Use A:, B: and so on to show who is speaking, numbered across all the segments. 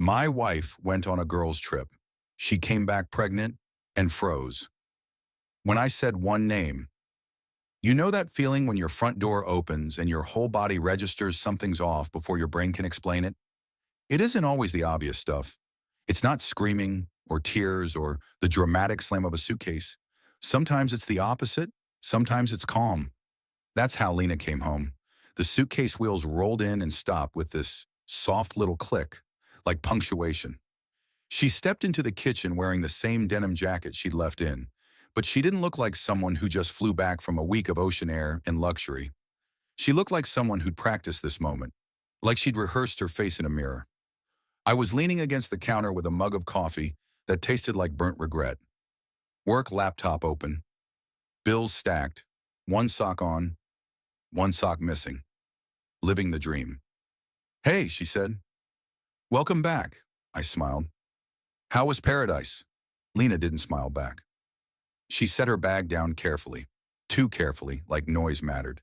A: My wife went on a girls' trip. She came back pregnant and froze. When I said one name, you know that feeling when your front door opens and your whole body registers something's off before your brain can explain it? It isn't always the obvious stuff. It's not screaming or tears or the dramatic slam of a suitcase. Sometimes it's the opposite. Sometimes it's calm. That's how Lena came home. The suitcase wheels rolled in and stopped with this soft little click, like punctuation. She stepped into the kitchen wearing the same denim jacket she'd left in, but she didn't look like someone who just flew back from a week of ocean air and luxury. She looked like someone who'd practiced this moment, like she'd rehearsed her face in a mirror. I was leaning against the counter with a mug of coffee that tasted like burnt regret. Work laptop open, bills stacked, one sock on, one sock missing. Living the dream. "Hey," she said. "Welcome back," I smiled. "How was paradise?" Lena didn't smile back. She set her bag down carefully, too carefully, like noise mattered.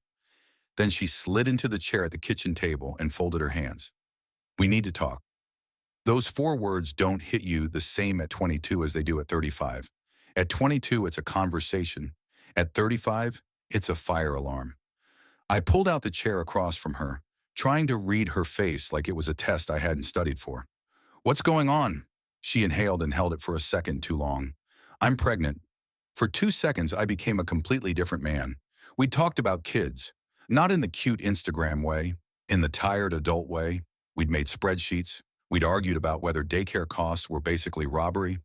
A: Then she slid into the chair at the kitchen table and folded her hands. "We need to talk." Those four words don't hit you the same at 22 as they do at 35. At 22, it's a conversation. At 35, it's a fire alarm. I pulled out the chair across from her, trying to read her face like it was a test I hadn't studied for. "What's going on?" She inhaled and held it for a second too long. "I'm pregnant." For 2 seconds, I became a completely different man. We talked about kids, not in the cute Instagram way, in the tired adult way. We'd made spreadsheets. We'd argued about whether daycare costs were basically robbery.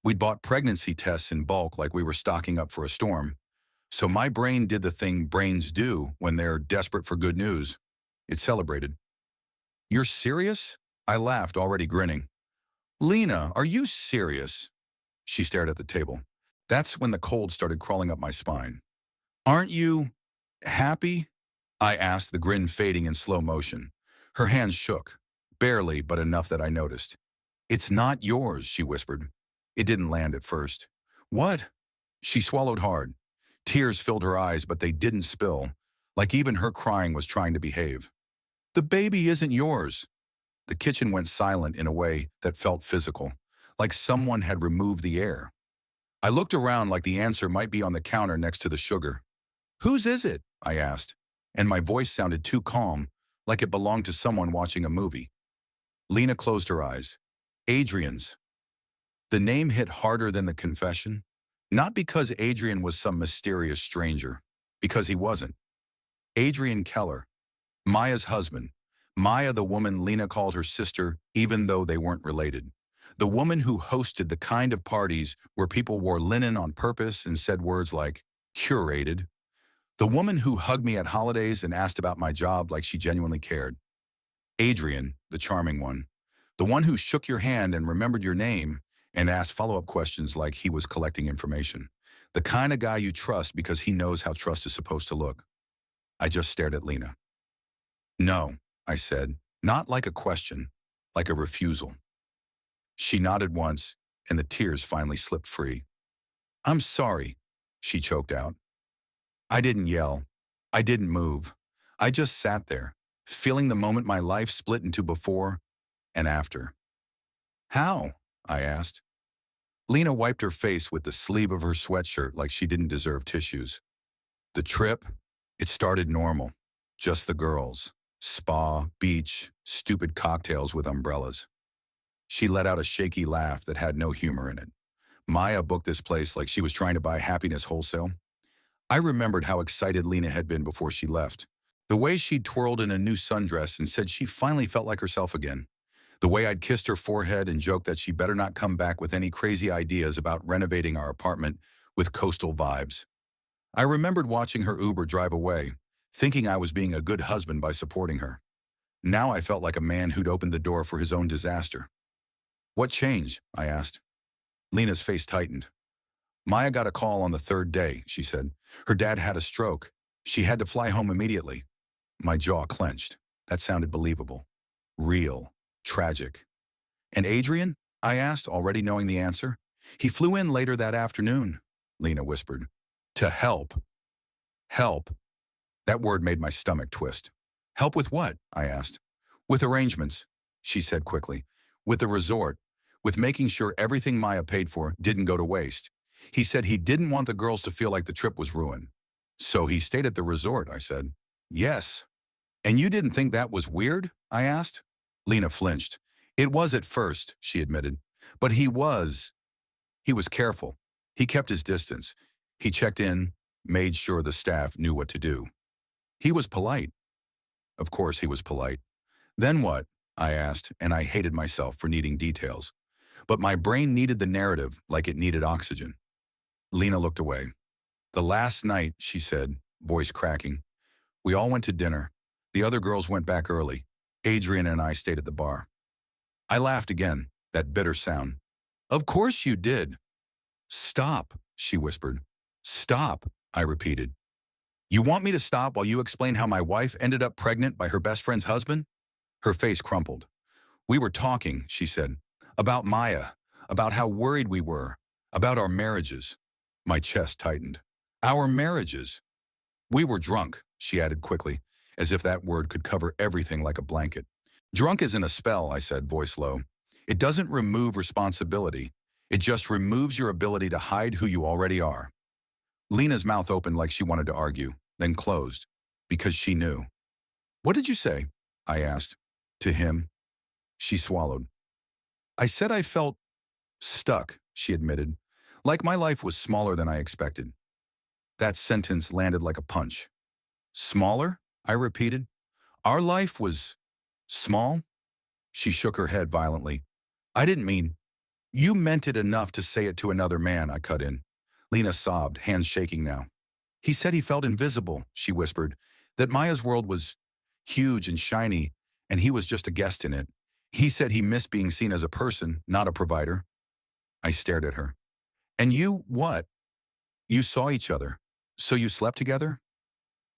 A: We'd bought pregnancy tests in bulk like we were stocking up for a storm. So my brain did the thing brains do when they're desperate for good news. It celebrated. "You're serious?" I laughed, already grinning. "Lena, are you serious?" She stared at the table. That's when the cold started crawling up my spine. "Aren't you happy?" I asked, the grin fading in slow motion. Her hands shook, barely, but enough that I noticed. "It's not yours," she whispered. It didn't land at first. "What?" She swallowed hard. Tears filled her eyes, but they didn't spill, like even her crying was trying to behave. "The baby isn't yours." The kitchen went silent in a way that felt physical, like someone had removed the air. I looked around like the answer might be on the counter next to the sugar. "Whose is it?" I asked, and my voice sounded too calm, like it belonged to someone watching a movie. Lena closed her eyes. "Adrian's." The name hit harder than the confession, not because Adrian was some mysterious stranger, because he wasn't. Adrian Keller, Maya's husband. Maya, the woman Lena called her sister, even though they weren't related. The woman who hosted the kind of parties where people wore linen on purpose and said words like curated. The woman who hugged me at holidays and asked about my job like she genuinely cared. Adrian, the charming one. The one who shook your hand and remembered your name and asked follow-up questions like he was collecting information. The kind of guy you trust because he knows how trust is supposed to look. I just stared at Lena. "No," I said, not like a question, like a refusal. She nodded once, and the tears finally slipped free. "I'm sorry," she choked out. I didn't yell. I didn't move. I just sat there, feeling the moment my life split into before and after. "How?" I asked. Lena wiped her face with the sleeve of her sweatshirt like she didn't deserve tissues. "The trip, it started normal. Just the girls. Spa, beach, stupid cocktails with umbrellas." She let out a shaky laugh that had no humor in it. "Maya booked this place like she was trying to buy happiness wholesale." I remembered how excited Lena had been before she left. The way she'd twirled in a new sundress and said she finally felt like herself again. The way I'd kissed her forehead and joked that she better not come back with any crazy ideas about renovating our apartment with coastal vibes. I remembered watching her Uber drive away, thinking I was being a good husband by supporting her. Now I felt like a man who'd opened the door for his own disaster. "What changed?" I asked. Lena's face tightened. "Maya got a call on the third day," she said. "Her dad had a stroke. She had to fly home immediately." My jaw clenched. That sounded believable. Real. Tragic. "And Adrian?" I asked, already knowing the answer. "He flew in later that afternoon," Lena whispered. "To help." Help. That word made my stomach twist. "Help with what?" I asked. "With arrangements," she said quickly. with the resort, with making sure everything Maya paid for didn't go to waste. He said he didn't want the girls to feel like the trip was ruined. So he stayed at the resort, I said. Yes. And you didn't think that was weird? I asked. Lena flinched. It was at first, she admitted. But he was careful. He kept his distance. He checked in, made sure the staff knew what to do. He was polite. Of course he was polite. Then what? I asked, and I hated myself for needing details. But my brain needed the narrative like it needed oxygen. Lena looked away. The last night, she said, voice cracking. We all went to dinner. The other girls went back early. Adrian and I stayed at the bar. I laughed again, that bitter sound. Of course you did. Stop, she whispered. Stop, I repeated. You want me to stop while you explain how my wife ended up pregnant by her best friend's husband? Her face crumpled. We were talking, she said, about Maya, about how worried we were, about our marriages. My chest tightened. Our marriages. We were drunk, she added quickly, as if that word could cover everything like a blanket. Drunk isn't a spell, I said, voice low. It doesn't remove responsibility. It just removes your ability to hide who you already are. Lena's mouth opened like she wanted to argue, then closed, because she knew. What did you say? I asked. To him. She swallowed. I said I felt stuck, she admitted, like my life was smaller than I expected. That sentence landed like a punch. Smaller? I repeated. Our life was small? She shook her head violently. I didn't mean. You meant it enough to say it to another man, I cut in. Lena sobbed, hands shaking now. He said he felt invisible, she whispered, that Maya's world was huge and shiny, and he was just a guest in it. He said he missed being seen as a person, not a provider. I stared at her. And you, what? You saw each other. So you slept together?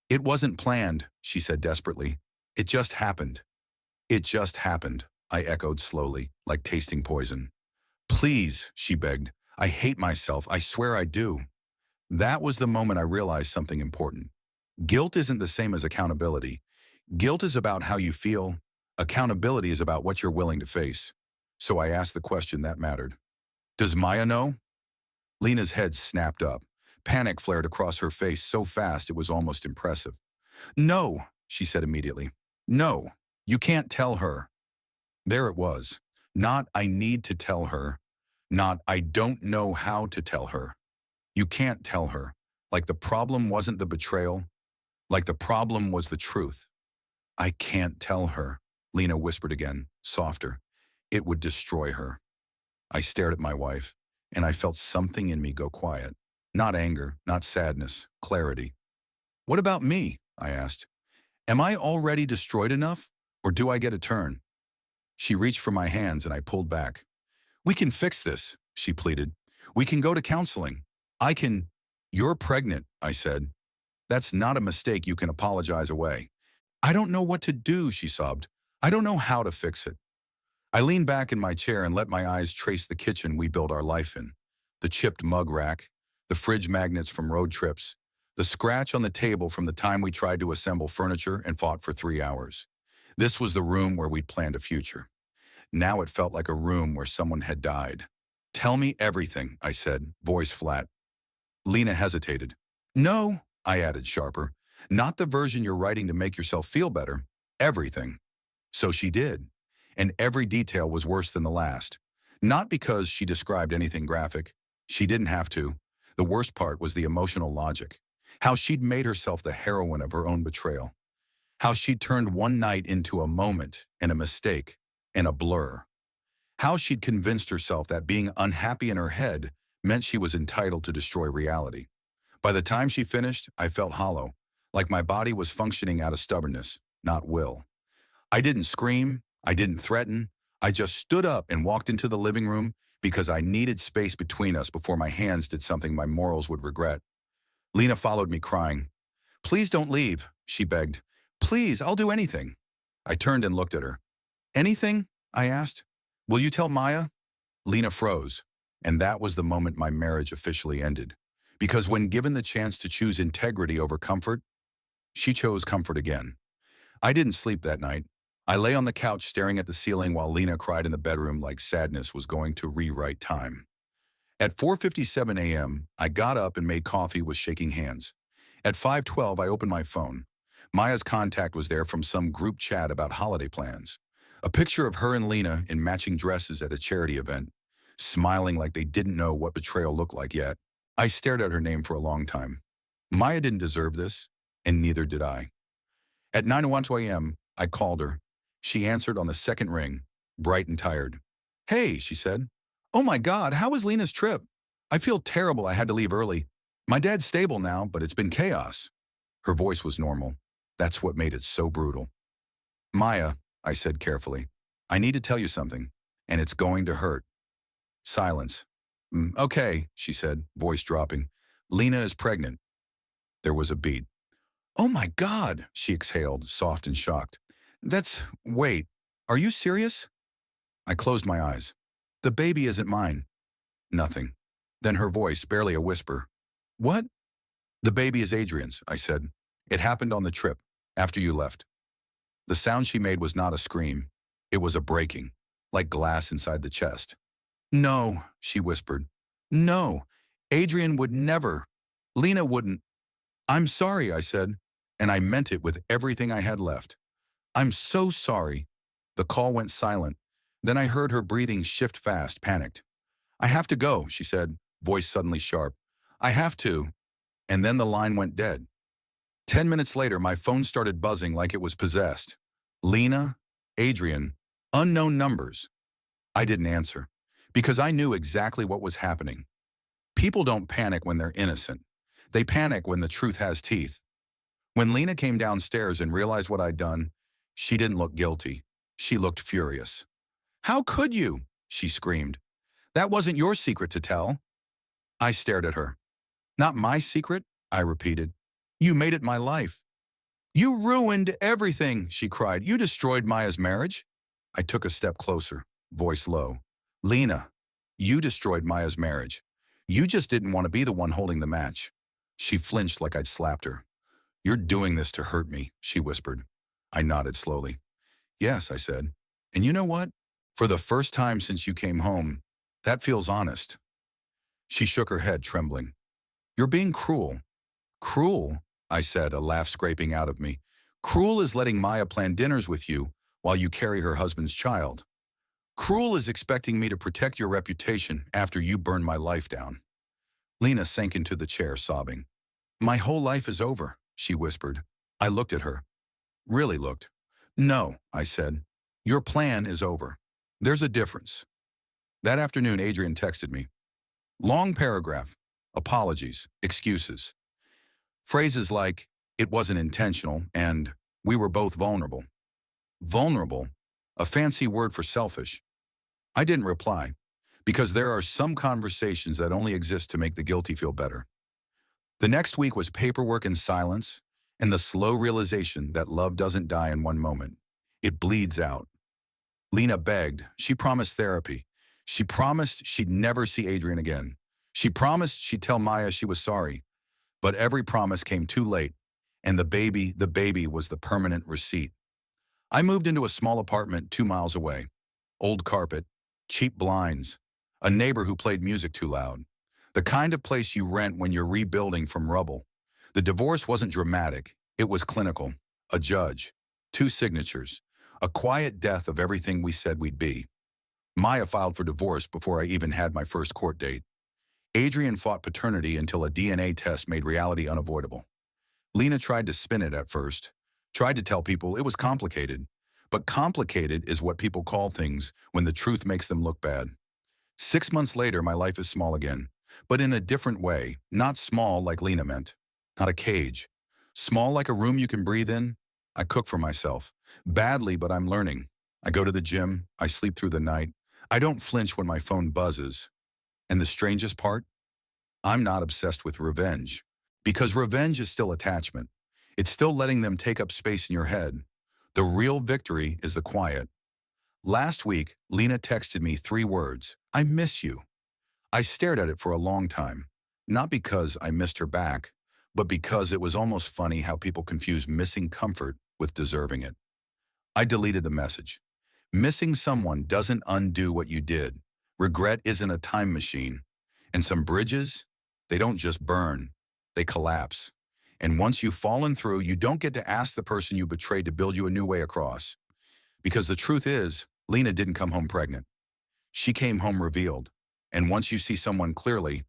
A: It wasn't planned, she said desperately. It just happened. It just happened, I echoed slowly, like tasting poison. Please, she begged. I hate myself. I swear I do. That was the moment I realized something important. Guilt isn't the same as accountability. Guilt is about how you feel. Accountability is about what you're willing to face. So I asked the question that mattered. Does Maya know? Lena's head snapped up. Panic flared across her face so fast it was almost impressive. No, she said immediately. No, you can't tell her. There it was. Not I need to tell her. Not I don't know how to tell her. You can't tell her. Like the problem wasn't the betrayal. Like the problem was the truth. I can't tell her, Lena whispered again, softer. It would destroy her. I stared at my wife, and I felt something in me go quiet. Not anger, not sadness, clarity. What about me? I asked. Am I already destroyed enough, or do I get a turn? She reached for my hands and I pulled back. We can fix this, she pleaded. We can go to counseling. You're pregnant, I said. That's not a mistake you can apologize away. I don't know what to do, she sobbed. I don't know how to fix it. I leaned back in my chair and let my eyes trace the kitchen we built our life in. The chipped mug rack, the fridge magnets from road trips, the scratch on the table from the time we tried to assemble furniture and fought for 3 hours. This was the room where we'd planned a future. Now it felt like a room where someone had died. Tell me everything, I said, voice flat. Lena hesitated. No, I added sharper. Not the version you're writing to make yourself feel better. Everything. So she did. And every detail was worse than the last. Not because she described anything graphic. She didn't have to. The worst part was the emotional logic. How she'd made herself the heroine of her own betrayal. How she'd turned one night into a moment and a mistake and a blur. How she'd convinced herself that being unhappy in her head meant she was entitled to destroy reality. By the time she finished, I felt hollow, like my body was functioning out of stubbornness, not will. I didn't scream, I didn't threaten, I just stood up and walked into the living room because I needed space between us before my hands did something my morals would regret. Lena followed me crying. Please don't leave, she begged. Please, I'll do anything. I turned and looked at her. Anything? I asked. Will you tell Maya? Lena froze, and that was the moment my marriage officially ended. Because when given the chance to choose integrity over comfort, she chose comfort again. I didn't sleep that night. I lay on the couch staring at the ceiling while Lena cried in the bedroom like sadness was going to rewrite time. At 4:57 a.m., I got up and made coffee with shaking hands. At 5:12, I opened my phone. Maya's contact was there from some group chat about holiday plans. A picture of her and Lena in matching dresses at a charity event, smiling like they didn't know what betrayal looked like yet. I stared at her name for a long time. Maya didn't deserve this, and neither did I. At 9:01 a.m., I called her. She answered on the second ring, bright and tired. "Hey," she said. "Oh my God, how was Lena's trip? I feel terrible I had to leave early. My dad's stable now, but it's been chaos." Her voice was normal. That's what made it so brutal. "Maya," I said carefully, "I need to tell you something, and it's going to hurt." Silence. Okay," she said, voice dropping. "Lena is pregnant." There was a beat. "Oh my God," she exhaled, soft and shocked. Wait, are you serious?" I closed my eyes. "The baby isn't mine." Nothing. Then her voice, barely a whisper. "What?" "The baby is Adrian's," I said. "It happened on the trip, after you left." The sound she made was not a scream. It was a breaking, like glass inside the chest. "No," she whispered. "No, Adrian would never. Lena wouldn't." "I'm sorry," I said, and I meant it with everything I had left. "I'm so sorry." The call went silent. Then I heard her breathing shift fast, panicked. "I have to go," she said, voice suddenly sharp. "I have to." And then the line went dead. 10 minutes later, my phone started buzzing like it was possessed. Lena, Adrian, unknown numbers. I didn't answer, because I knew exactly what was happening. People don't panic when they're innocent. They panic when the truth has teeth. When Lena came downstairs and realized what I'd done, she didn't look guilty. She looked furious. "How could you?" she screamed. "That wasn't your secret to tell." I stared at her. "Not my secret," I repeated. "You made it my life." "You ruined everything," she cried. "You destroyed Maya's marriage." I took a step closer, voice low. "Lena, you destroyed Maya's marriage. You just didn't want to be the one holding the match." She flinched like I'd slapped her. "You're doing this to hurt me," she whispered. I nodded slowly. "Yes," I said. "And you know what? For the first time since you came home, that feels honest." She shook her head, trembling. "You're being cruel." "Cruel?" I said, a laugh scraping out of me. "Cruel is letting Maya plan dinners with you while you carry her husband's child. Cruel is expecting me to protect your reputation after you burned my life down." Lena sank into the chair, sobbing. "My whole life is over," she whispered. I looked at her. Really looked. "No," I said. "Your plan is over. There's a difference." That afternoon, Adrian texted me. Long paragraph. Apologies. Excuses. Phrases like, "It wasn't intentional," and "We were both vulnerable." Vulnerable? A fancy word for selfish. I didn't reply, because there are some conversations that only exist to make the guilty feel better. The next week was paperwork and silence, and the slow realization that love doesn't die in one moment. It bleeds out. Lena begged. She promised therapy. She promised she'd never see Adrian again. She promised she'd tell Maya she was sorry. But every promise came too late, and the baby was the permanent receipt. I moved into a small apartment 2 miles away. Old carpet, cheap blinds, a neighbor who played music too loud. The kind of place you rent when you're rebuilding from rubble. The divorce wasn't dramatic, it was clinical. A judge, 2 signatures, a quiet death of everything we said we'd be. Maya filed for divorce before I even had my first court date. Adrian fought paternity until a DNA test made reality unavoidable. Lena tried to spin it at first, tried to tell people it was complicated. But complicated is what people call things when the truth makes them look bad. 6 months later, my life is small again, but in a different way. Not small like Lena meant. Not a cage. Small like a room you can breathe in. I cook for myself. Badly, but I'm learning. I go to the gym. I sleep through the night. I don't flinch when my phone buzzes. And the strangest part? I'm not obsessed with revenge. Because revenge is still attachment. It's still letting them take up space in your head. The real victory is the quiet. Last week, Lena texted me 3 words. "I miss you." I stared at it for a long time. Not because I missed her back, but because it was almost funny how people confuse missing comfort with deserving it. I deleted the message. Missing someone doesn't undo what you did. Regret isn't a time machine. And some bridges, they don't just burn, they collapse. And once you've fallen through, you don't get to ask the person you betrayed to build you a new way across. Because the truth is, Lena didn't come home pregnant. She came home revealed. And once you see someone clearly,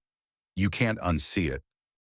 A: you can't unsee it.